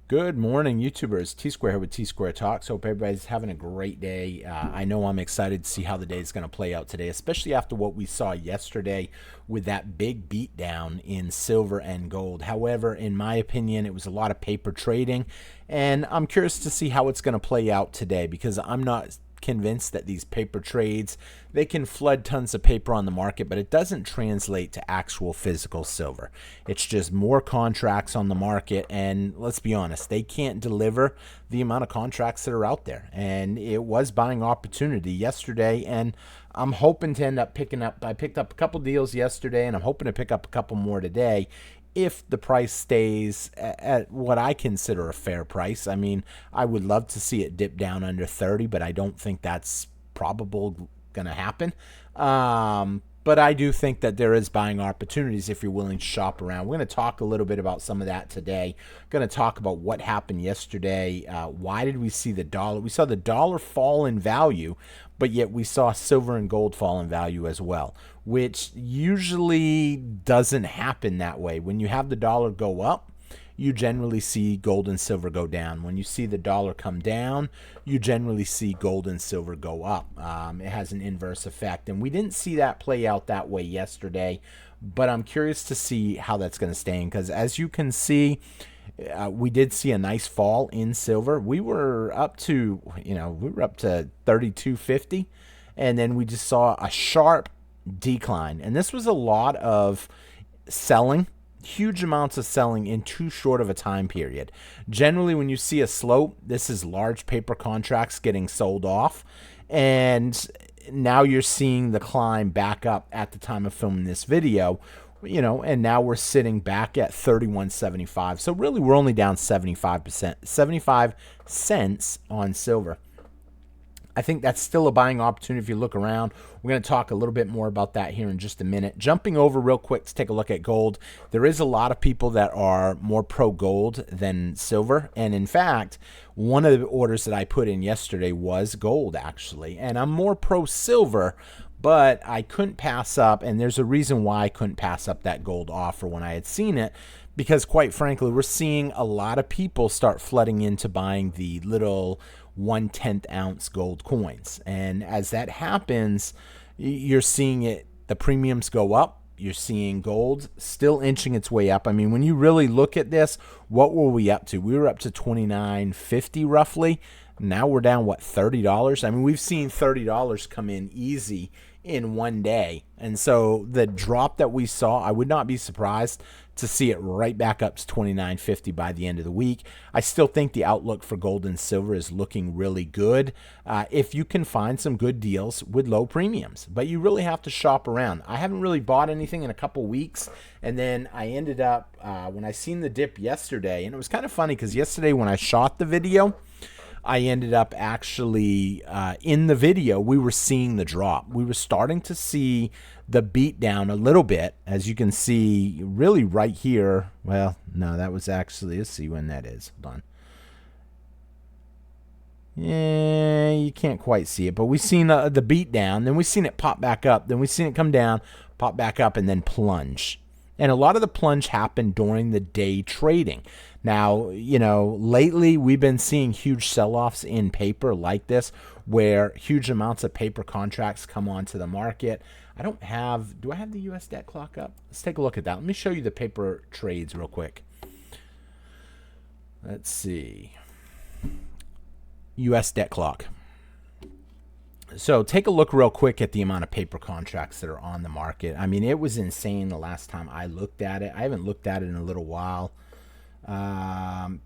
Good morning, YouTubers. T Square here with T Square Talks. Hope everybody's having a great day. I know I'm excited to see how the day is going to play out today, especially after what we saw yesterday with that big beatdown in silver and gold. However, in my opinion, it was a lot of paper trading, and I'm curious to see how it's going to play out today because I'm not convinced that these paper trades, they can flood tons of paper on the market, but it doesn't translate to actual physical silver. It's just more contracts on the market, and let's be honest, they can't deliver the amount of contracts that are out there. And it was buying opportunity yesterday, and I'm hoping to end up picking up, I picked up a couple deals yesterday, and I'm hoping to pick up a couple more today if the price stays at what I consider a fair price. I mean, I would love to see it dip down under 30, but I don't think that's probable going to happen. But I do think that there is buying opportunities if you're willing to shop around. We're going to talk a little bit about some of that today. We're going to talk about what happened yesterday. Why did we see the dollar? We saw the dollar fall in value, but yet we saw silver and gold fall in value as well, which usually doesn't happen that way. When you have the dollar go up, you generally see gold and silver go down. When you see the dollar come down, you generally see gold and silver go up. It has an inverse effect, and we didn't see that play out that way yesterday, but I'm curious to see how that's going to stay, because as you can see, we did see a nice fall in silver. We were up to, we were up to 32.50, and then we just saw a sharp decline, and this was a lot of selling. Huge amounts of selling in too short of a time period. Generally, when you see a slope, this is large paper contracts getting sold off, and now you're seeing the climb back up at the time of filming this video, and now we're sitting back at 31.75. So really, we're only down 75%, 75 cents on silver. I think that's still a buying opportunity if you look around. We're going to talk a little bit more about that here in just a minute. Jumping over real quick to take a look at gold. There is a lot of people that are more pro gold than silver. And in fact, one of the orders that I put in yesterday was gold, actually. And I'm more pro silver, but I couldn't pass up. And there's a reason why I couldn't pass up that gold offer when I had seen it. Because quite frankly, we're seeing a lot of people start flooding into buying the little 1/10 ounce gold coins. And as that happens, you're seeing the premiums go up. You're seeing gold still inching its way up. I mean, when you really look at this, what were we up to? We were up to $29.50 roughly. Now we're down, what, $30? I mean, we've seen $30 come in easy in one day. And so the drop that we saw, I would not be surprised to see it right back up to $29.50 by the end of the week. I still think the outlook for gold and silver is looking really good if you can find some good deals with low premiums. But you really have to shop around. I haven't really bought anything in a couple weeks, and then I ended up, when I seen the dip yesterday, and it was kind of funny because yesterday when I shot the video, I ended up actually, in the video, we were seeing the drop. We were starting to see the beat down a little bit, as you can see really right here. Well, no, that was actually, let's see when that is. Hold on. Yeah, you can't quite see it, but we seen the beat down, then we seen it pop back up, then we seen it come down, pop back up, and then plunge. And a lot of the plunge happened during the day trading. Now, lately we've been seeing huge sell-offs in paper like this, where huge amounts of paper contracts come onto the market. Do I have the US debt clock up? Let's take a look at that. Let me show you the paper trades real quick. Let's see. US debt clock. So take a look real quick at the amount of paper contracts that are on the market. I mean, it was insane the last time I looked at it. I haven't looked at it in a little while.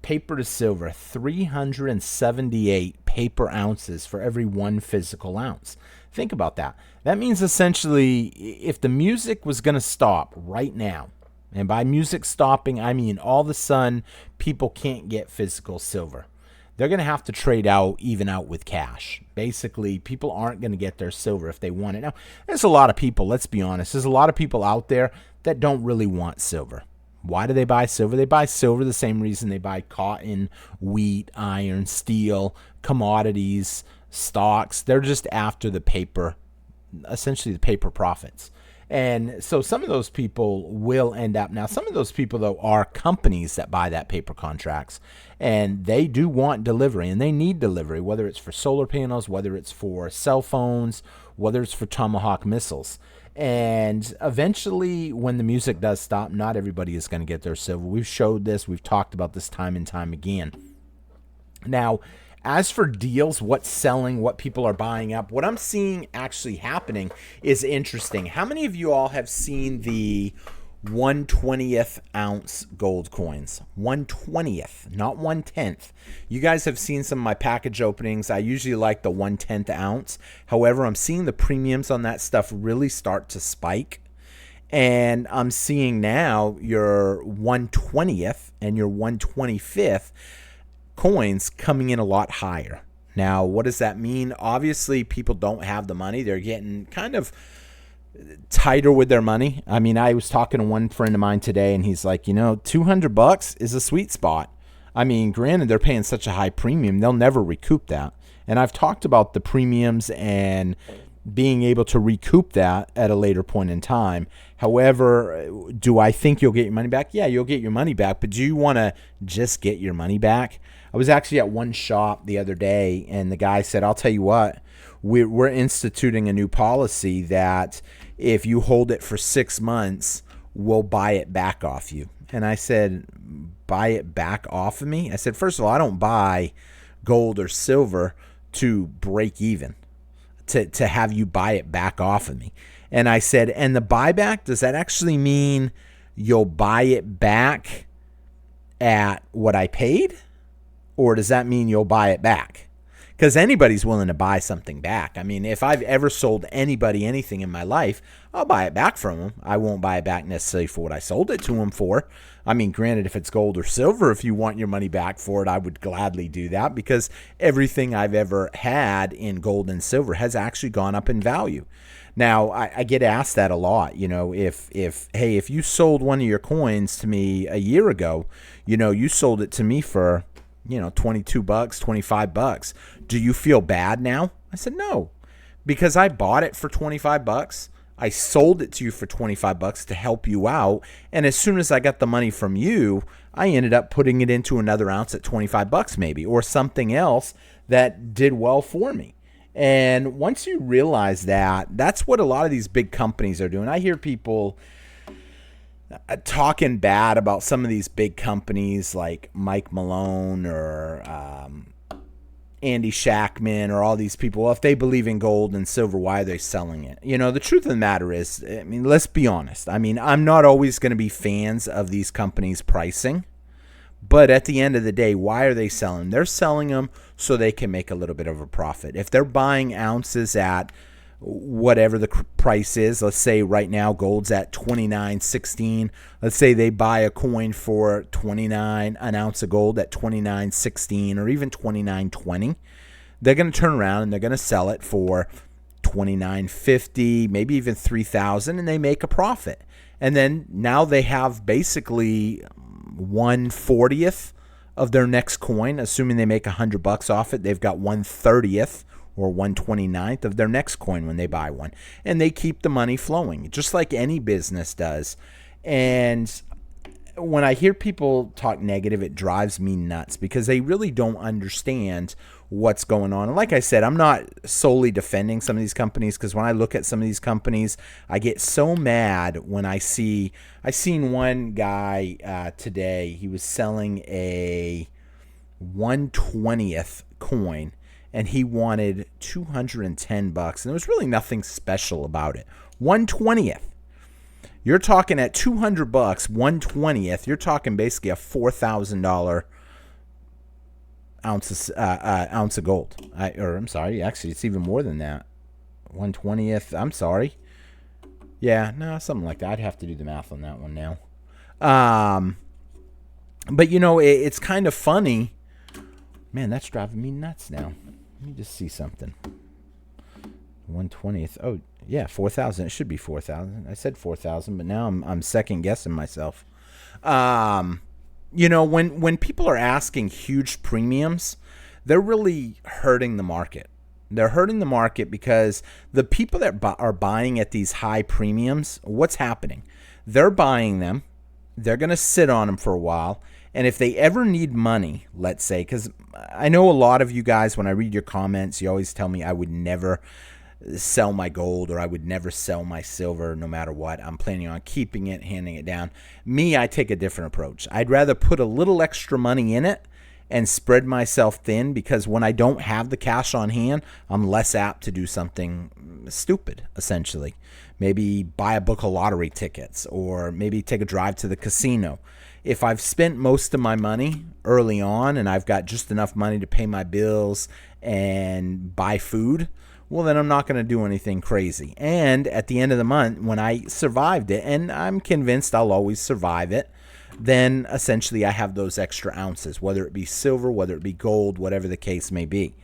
Paper to silver, 378 paper ounces for every one physical ounce. Think about that. That means essentially if the music was going to stop right now, and by music stopping, I mean all of a sudden people can't get physical silver, they're going to have to trade out, even out with cash. Basically, people aren't going to get their silver if they want it. Now, there's a lot of people, let's be honest, there's a lot of people out there that don't really want silver. Why do they buy silver? They buy silver the same reason they buy cotton, wheat, iron, steel, commodities, stocks. They're just after the paper, essentially the paper profits. And so some of those people will end up. Now, some of those people, though, are companies that buy that paper contracts. And they do want delivery and they need delivery, whether it's for solar panels, whether it's for cell phones, whether it's for Tomahawk missiles. And eventually, when the music does stop, not everybody is going to get their silver. We've showed this. We've talked about this time and time again. Now, as for deals, what's selling, what people are buying up, what I'm seeing actually happening is interesting. How many of you all have seen the 1/20th ounce gold coins? 1/20th, not 1/10th. You guys have seen some of my package openings. I usually like the 1/10th ounce. However, I'm seeing the premiums on that stuff really start to spike. And I'm seeing now your 1/20th and your 1/25th coins coming in a lot higher. Now, what does that mean? Obviously, people don't have the money. They're getting kind of tighter with their money. I mean, I was talking to one friend of mine today, and he's like, $200 is a sweet spot. I mean, granted, they're paying such a high premium, they'll never recoup that. And I've talked about the premiums and being able to recoup that at a later point in time. However, do I think you'll get your money back? Yeah, you'll get your money back, but do you want to just get your money back? I was actually at one shop the other day, and the guy said, I'll tell you what, we're instituting a new policy that if you hold it for 6 months, we'll buy it back off you. And I said, buy it back off of me? I said, first of all, I don't buy gold or silver to break even, to have you buy it back off of me. And I said, and the buyback, does that actually mean you'll buy it back at what I paid? Or does that mean you'll buy it back? Because anybody's willing to buy something back. I mean, if I've ever sold anybody anything in my life, I'll buy it back from them. I won't buy it back necessarily for what I sold it to them for. I mean, granted, if it's gold or silver, if you want your money back for it, I would gladly do that, because everything I've ever had in gold and silver has actually gone up in value. Now, I get asked that a lot, if you sold one of your coins to me a year ago, you sold it to me for, $22, $25. Do you feel bad now? I said, no, because I bought it for $25. I sold it to you for $25 to help you out. And as soon as I got the money from you, I ended up putting it into another ounce at $25 maybe, or something else that did well for me. And once you realize that, that's what a lot of these big companies are doing. I hear people talking bad about some of these big companies like Mike Malone or Andy Shackman or all these people. Well, if they believe in gold and silver, why are they selling it? The truth of the matter is, let's be honest. I'm not always going to be fans of these companies' pricing. But at the end of the day, why are they selling? They're selling them so they can make a little bit of a profit. If they're buying ounces at whatever the price is, let's say right now gold's at $29.16. Let's say they buy a coin for an ounce of gold at $29.16 or even $29.20. They're going to turn around and they're going to sell it for $29.50, maybe even $3,000, and they make a profit. And then now they have basically 1/40th of their next coin, assuming they make $100 off it. They've got 1/30th or 1/29th of their next coin when they buy one, and they keep the money flowing, just like any business does. And when I hear people talk negative, it drives me nuts, because they really don't understand what's going on. And like I said, I'm not solely defending some of these companies, because when I look at some of these companies, I get so mad when I seen one guy today. He was selling a 1/20th coin, and he wanted $210, and there was really nothing special about it. 1/20th. You're talking at $200, 1/20th. You're talking basically a $4,000 ounce of gold. I'm sorry, actually, it's even more than that. 1/20th. I'm sorry. Yeah, no, something like that. I'd have to do the math on that one now. But it's kind of funny. Man, that's driving me nuts now. Let me just see something. 1/20th. Oh, yeah, 4,000. It should be 4,000. I said 4,000, but now I'm second guessing myself. When people are asking huge premiums, they're really hurting the market. They're hurting the market because the people that are buying at these high premiums, what's happening? They're buying them. They're going to sit on them for a while. And if they ever need money, let's say, because I know a lot of you guys, when I read your comments, you always tell me I would never sell my gold or I would never sell my silver no matter what. I'm planning on keeping it, handing it down. Me, I take a different approach. I'd rather put a little extra money in it and spread myself thin, because when I don't have the cash on hand, I'm less apt to do something stupid, essentially. Maybe buy a book of lottery tickets, or maybe take a drive to the casino. If I've spent most of my money early on and I've got just enough money to pay my bills and buy food, well, then I'm not going to do anything crazy. And at the end of the month, when I survived it, and I'm convinced I'll always survive it, then essentially I have those extra ounces, whether it be silver, whether it be gold, whatever the case may be.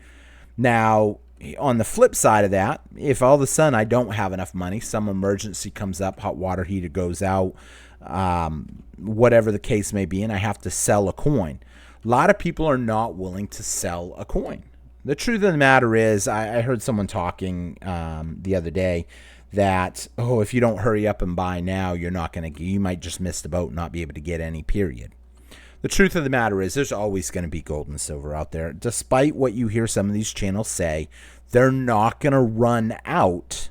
Now, on the flip side of that, if all of a sudden I don't have enough money, some emergency comes up, hot water heater goes out, whatever the case may be, and I have to sell a coin, a lot of people are not willing to sell a coin. The truth of the matter is, I heard someone talking the other day that, if you don't hurry up and buy now, you might just miss the boat and not be able to get any, period. The truth of the matter is, there's always going to be gold and silver out there. Despite what you hear some of these channels say, they're not going to run out,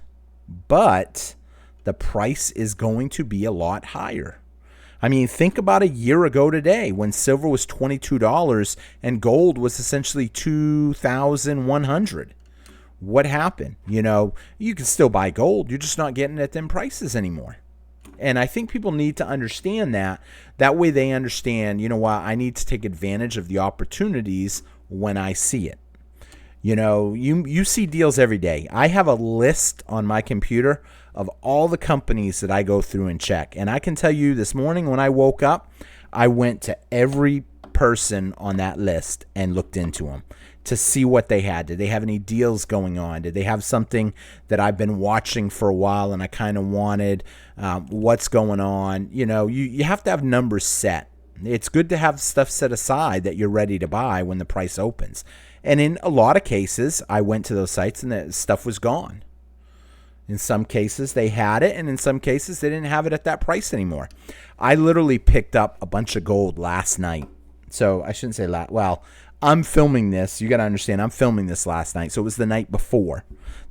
but the price is going to be a lot higher. I mean, think about a year ago today when silver was $22 and gold was essentially $2,100. What happened? You can still buy gold. You're just not getting it at them prices anymore. And I think people need to understand that. That way they understand, I need to take advantage of the opportunities when I see it. You see deals every day. I have a list on my computer of all the companies that I go through and check. And I can tell you, this morning when I woke up, I went to every person on that list and looked into them to see what they had. Did they have any deals going on? Did they have something that I've been watching for a while and I kind of wanted? What's going on? You have to have numbers set. It's good to have stuff set aside that you're ready to buy when the price opens. And in a lot of cases, I went to those sites and the stuff was gone. In some cases, they had it, and in some cases, they didn't have it at that price anymore. I literally picked up a bunch of gold last night. So I shouldn't say I'm filming this. You got to understand, I'm filming this last night. So it was the night before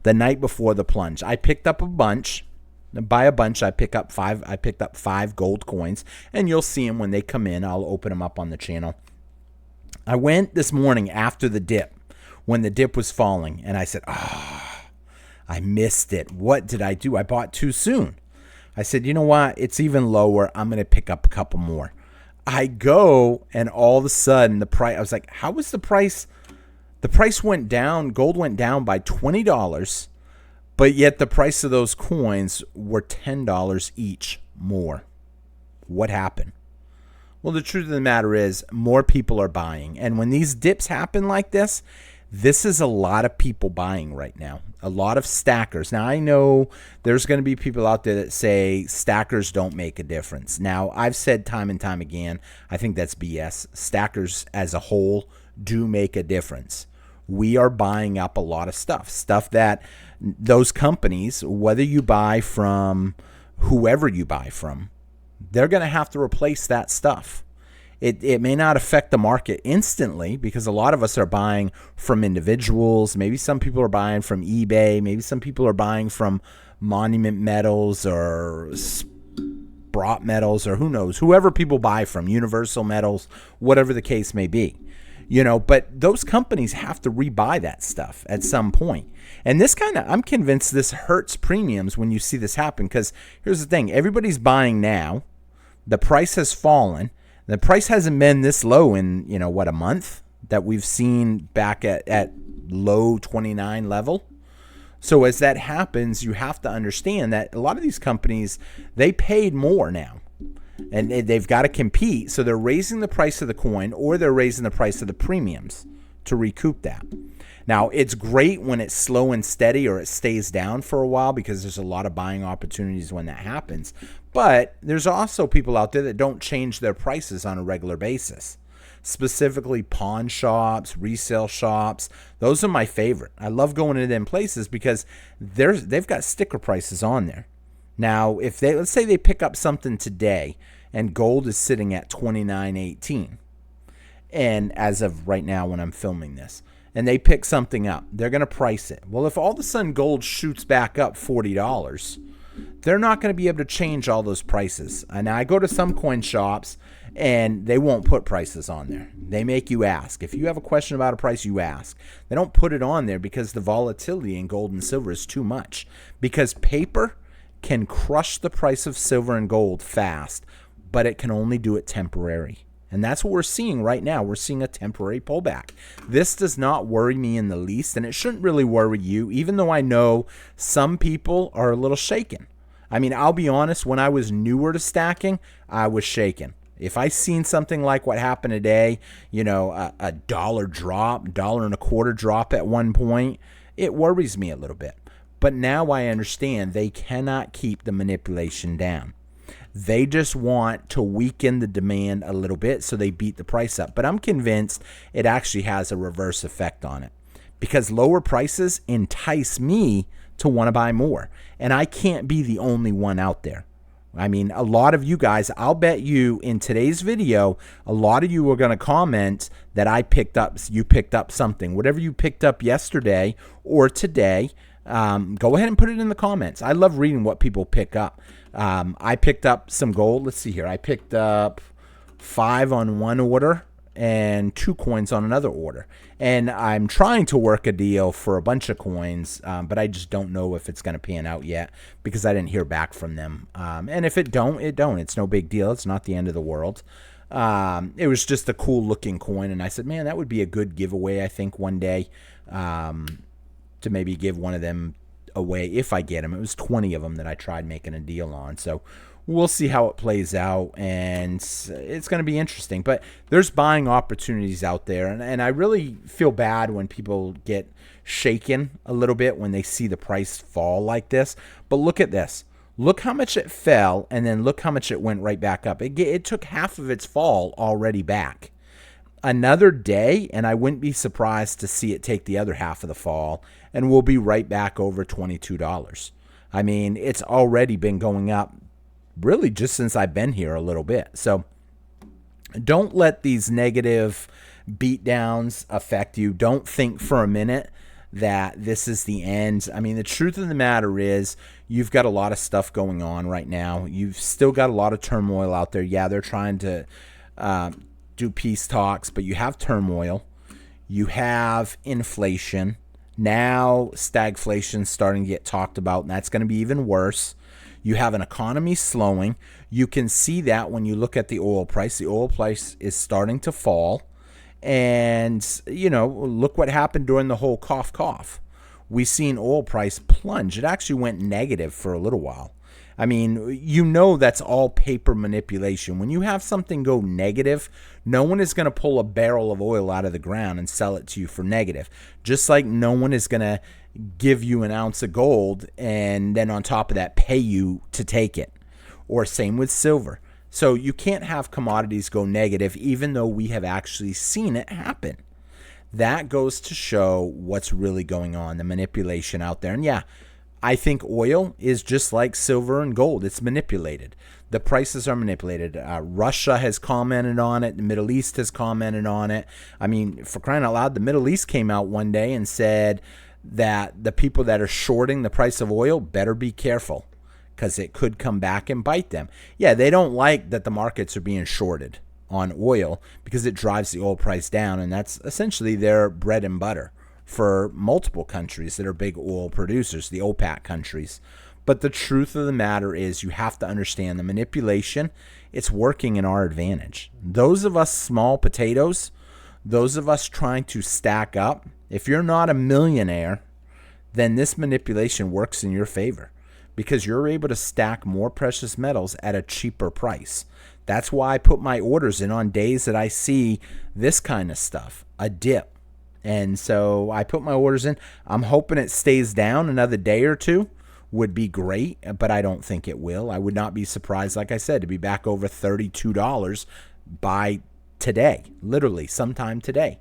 the plunge. I picked up a bunch. By a bunch, I picked up five gold coins, and you'll see them when they come in. I'll open them up on the channel. I went this morning after the dip, when the dip was falling, and I said, I missed it. What did I do? I bought too soon. I said, you know what? It's even lower. I'm going to pick up a couple more. I go, and all of a sudden, the price, I was like, how was the price? The price went down. Gold went down by $20, but yet the price of those coins were $10 each more. What happened? Well, the truth of the matter is, more people are buying. And when these dips happen like this is a lot of people buying right now. A lot of stackers. Now, I know there's going to be people out there that say stackers don't make a difference. Now, I've said time and time again, I think that's BS. Stackers as a whole do make a difference. We are buying up a lot of stuff that those companies, whether you buy from whoever you buy from, they're going to have to replace that stuff. It may not affect the market instantly because a lot of us are buying from individuals. Maybe some people are buying from eBay. Maybe some people are buying from Monument Metals or Sprott Metals or who knows, whoever people buy from, Universal Metals, whatever the case may be. But those companies have to rebuy that stuff at some point. And I'm convinced this hurts premiums when you see this happen, because here's the thing. Everybody's buying now. The price has fallen. The price hasn't been this low in, a month that we've seen back at low 29 level. So as that happens, you have to understand that a lot of these companies, they paid more now. And they've got to compete. So they're raising the price of the coin, or they're raising the price of the premiums to recoup that. Now, it's great when it's slow and steady or it stays down for a while, because there's a lot of buying opportunities when that happens. But there's also people out there that don't change their prices on a regular basis. specifically pawn shops, resale shops. Those are my favorite. I love going into them places because they've got sticker prices on there. Now, if let's say they pick up something today and gold is sitting at $29.18, and as of right now when I'm filming this, and they pick something up, they're going to price it. Well, if all of a sudden gold shoots back up $40, they're not going to be able to change all those prices. And I go to some coin shops and they won't put prices on there. They make you ask. If you have a question about a price, you ask. They don't put it on there because the volatility in gold and silver is too much. Because paper can crush the price of silver and gold fast, but it can only do it temporary. And that's what we're seeing right now. We're seeing a temporary pullback. This does not worry me in the least, and it shouldn't really worry you, even though I know some people are a little shaken. I mean, I'll be honest, when I was newer to stacking, I was shaken. If I seen something like what happened today, a dollar drop, $1.25 drop at one point, it worries me a little bit. But now I understand they cannot keep the manipulation down. They just want to weaken the demand a little bit so they beat the price up. But I'm convinced it actually has a reverse effect on it because lower prices entice me to want to buy more. And I can't be the only one out there. I mean, a lot of you guys, I'll bet you in today's video, a lot of you are going to comment that you picked up something. Whatever you picked up yesterday or today, go ahead and put it in the comments. I love reading what people pick up. I picked up some gold. Let's see here. I picked up 5 on one order and 2 coins on another order. And I'm trying to work a deal for a bunch of coins, but I just don't know if it's going to pan out yet because I didn't hear back from them. And if it don't. It's no big deal. It's not the end of the world. It was just a cool looking coin. And I said, man, that would be a good giveaway, I think, one day, to maybe give one of them away if I get them. It was 20 of them that I tried making a deal on. So we'll see how it plays out, and it's going to be interesting. But there's buying opportunities out there, and I really feel bad when people get shaken a little bit when they see the price fall like this. But look at this. Look how much it fell, and then look how much it went right back up. It took half of its fall already back. Another day, and I wouldn't be surprised to see it take the other half of the fall, and we'll be right back over $22. I mean, it's already been going up really just since I've been here a little bit. So don't let these negative beatdowns affect you. Don't think for a minute that this is the end. I mean, the truth of the matter is you've got a lot of stuff going on right now. You've still got a lot of turmoil out there. Yeah, they're trying to do peace talks, but you have turmoil. You have inflation. Now stagflation starting to get talked about, and that's going to be even worse. You have an economy slowing. You can see that when you look at the oil price. The oil price is starting to fall. And, look what happened during the whole cough. We seen oil price plunge. It actually went negative for a little while. I mean, that's all paper manipulation. When you have something go negative, no one is going to pull a barrel of oil out of the ground and sell it to you for negative. Just like no one is going to give you an ounce of gold and then on top of that pay you to take it. Or same with silver. So you can't have commodities go negative even though we have actually seen it happen. That goes to show what's really going on, the manipulation out there. And yeah, I think oil is just like silver and gold. It's manipulated. The prices are manipulated. Russia has commented on it. The Middle East has commented on it. I mean, for crying out loud, the Middle East came out one day and said that the people that are shorting the price of oil better be careful because it could come back and bite them. Yeah, they don't like that the markets are being shorted on oil because it drives the oil price down, and that's essentially their bread and butter for multiple countries that are big oil producers, the OPEC countries. But the truth of the matter is you have to understand the manipulation, it's working in our advantage. Those of us small potatoes, those of us trying to stack up, if you're not a millionaire, then this manipulation works in your favor because you're able to stack more precious metals at a cheaper price. That's why I put my orders in on days that I see this kind of stuff, a dip. And so I put my orders in. I'm hoping it stays down another day or two. Would be great, but I don't think it will. I would not be surprised, like I said, to be back over $32 by today, literally sometime today.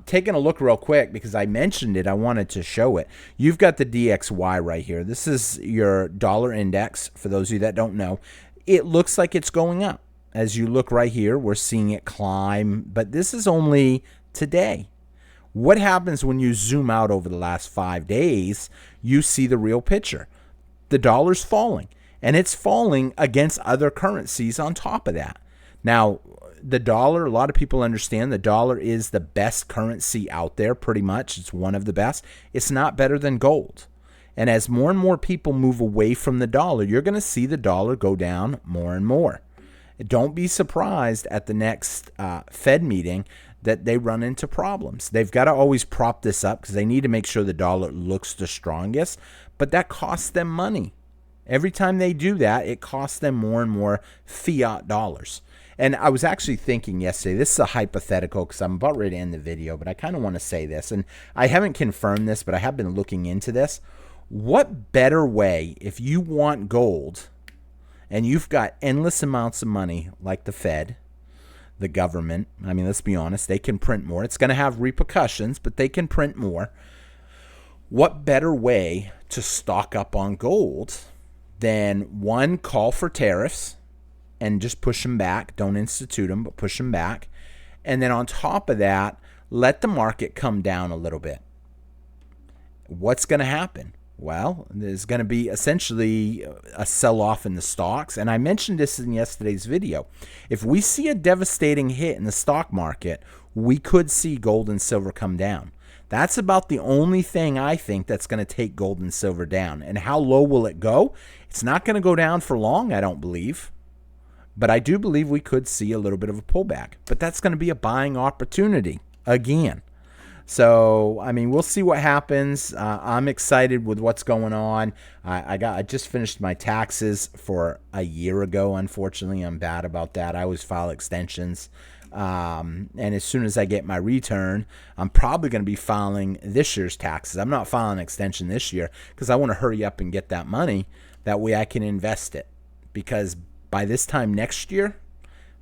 Taking a look real quick because I mentioned it, I wanted to show it. You've got the DXY right here. This is your dollar index. For those of you that don't know, it looks like it's going up. As you look right here, we're seeing it climb, but this is only today. What happens when you zoom out over the last 5 days? You see the real picture. The dollar's falling, and it's falling against other currencies on top of that. Now, the dollar, a lot of people understand the dollar is the best currency out there, pretty much. It's one of the best. It's not better than gold. And as more and more people move away from the dollar, you're going to see the dollar go down more and more. Don't be surprised at the next Fed meeting that they run into problems. They've got to always prop this up because they need to make sure the dollar looks the strongest, but that costs them money. Every time they do that, it costs them more and more fiat dollars. And I was actually thinking yesterday, this is a hypothetical because I'm about ready to end the video, but I kind of want to say this, and I haven't confirmed this, but I have been looking into this. What better way, if you want gold and you've got endless amounts of money like the Fed, the government, I mean, let's be honest, they can print more. It's going to have repercussions, but they can print more. What better way to stock up on gold than, one, call for tariffs and just push them back. Don't institute them, but push them back. And then on top of that, let the market come down a little bit. What's going to happen? Well, there's going to be essentially a sell-off in the stocks. And I mentioned this in yesterday's video. If we see a devastating hit in the stock market, we could see gold and silver come down. That's about the only thing I think that's going to take gold and silver down. And how low will it go? It's not going to go down for long, I don't believe. But I do believe we could see a little bit of a pullback. But that's going to be a buying opportunity again. So, I mean, we'll see what happens. I'm excited with what's going on. I just finished my taxes for a year ago. Unfortunately, I'm bad about that. I always file extensions. And as soon as I get my return, I'm probably going to be filing this year's taxes. I'm not filing an extension this year because I want to hurry up and get that money. That way I can invest it. Because by this time next year,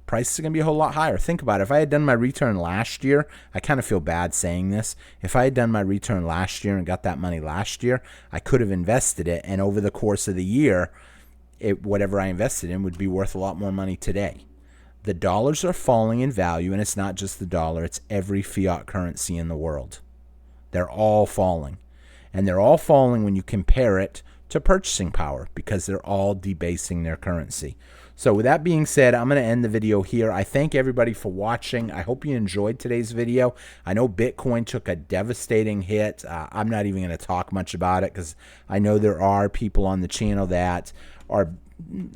prices are going to be a whole lot higher. Think about it. If I had done my return last year, I kind of feel bad saying this. If I had done my return last year and got that money last year, I could have invested it. And over the course of the year, whatever I invested in would be worth a lot more money today. The dollars are falling in value, and it's not just the dollar. It's every fiat currency in the world. They're all falling. And they're all falling when you compare it to purchasing power because they're all debasing their currency. So with that being said, I'm going to end the video here. I thank everybody for watching. I hope you enjoyed today's video. I know Bitcoin took a devastating hit. I'm not even going to talk much about it because I know there are people on the channel that are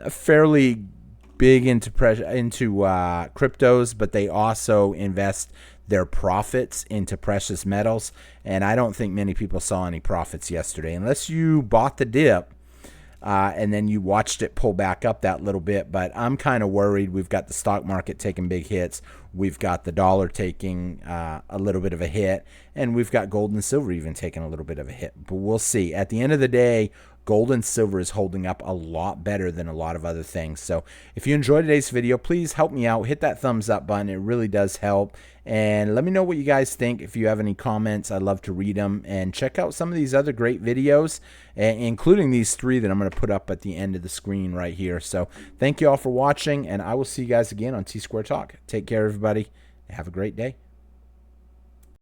fairly big into cryptos, but they also invest their profits into precious metals. And I don't think many people saw any profits yesterday, unless you bought the dip. And then you watched it pull back up that little bit. But I'm kind of worried. We've got the stock market taking big hits. We've got the dollar taking a little bit of a hit. And we've got gold and silver even taking a little bit of a hit. But we'll see. At the end of the day, gold and silver is holding up a lot better than a lot of other things. So if you enjoyed today's video, please help me out. Hit that thumbs up button. It really does help. And let me know what you guys think. If you have any comments, I'd love to read them. And check out some of these other great videos, including these 3 that I'm going to put up at the end of the screen right here. So thank you all for watching, and I will see you guys again on T-Square Talk. Take care, everybody. Have a great day.